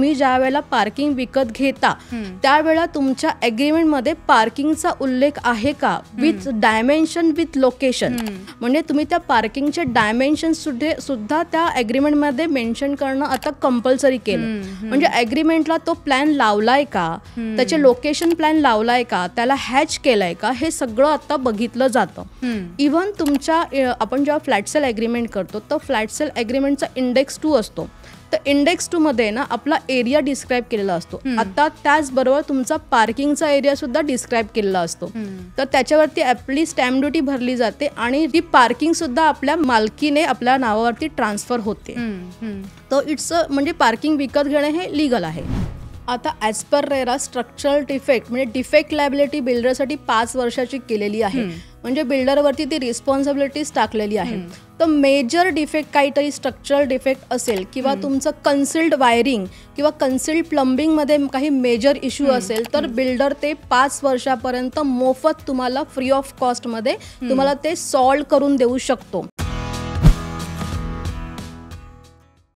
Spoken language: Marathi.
तुम्ही ज्या वेळेला पार्किंग विकत घेता त्यावेळेला तुमच्या ॲग्रीमेंटमध्ये पार्किंगचा उल्लेख आहे का, विथ डायमेन्शन विथ लोकेशन. म्हणजे तुम्ही त्या पार्किंगचे डायमेन्शन सुद्धा त्या ॲग्रीमेंटमध्ये मेन्शन करणं आता कंपल्सरी केलं. म्हणजे ॲग्रीमेंटला तो प्लॅन लावलाय का, त्याचे लोकेशन प्लॅन लावलाय का, त्याला हॅच केलाय का, हे सगळं आता बघितलं जातं. इव्हन तुमच्या आपण जेव्हा फ्लॅट सेल ॲग्रीमेंट करतो तर फ्लॅट सेल ॲग्रीमेंटचा इंडेक्स 2 असतो. तर इंडेक्स 2 मध्ये ना आपला एरिया डिस्क्राईब केलेला असतो. आता त्याचबरोबर तुमचा पार्किंगचा एरिया सुद्धा डिस्क्राईब केलेला असतो. तर त्याच्यावरती आपली स्टॅम्प ड्युटी भरली जाते आणि ती पार्किंग सुद्धा आपल्या मालकीने आपल्या नावावरती ट्रान्सफर होते. तर इट्स म्हणजे पार्किंग विकत घेणे हे लिगल आहे. आता as per RERA structural defect म्हणजे डिफेक्ट लायबिलिटी बिल्डरसाठी 5 वर्षाची केलेली आहे. म्हणजे बिल्डरवरती ती रिस्पॉन्सिबिलिटीज टाकलेली आहे. तर मेजर डिफेक्ट काहीतरी स्ट्रक्चरल डिफेक्ट असेल किंवा तुमचं कन्सिल्ड वायरिंग किंवा कन्सिल्ड प्लंबिंगमध्ये काही मेजर इश्यू असेल तर बिल्डर ते 5 वर्षापर्यंत मोफत तुम्हाला फ्री ऑफ कॉस्टमध्ये तुम्हाला ते सॉल्व करून देऊ शकतो.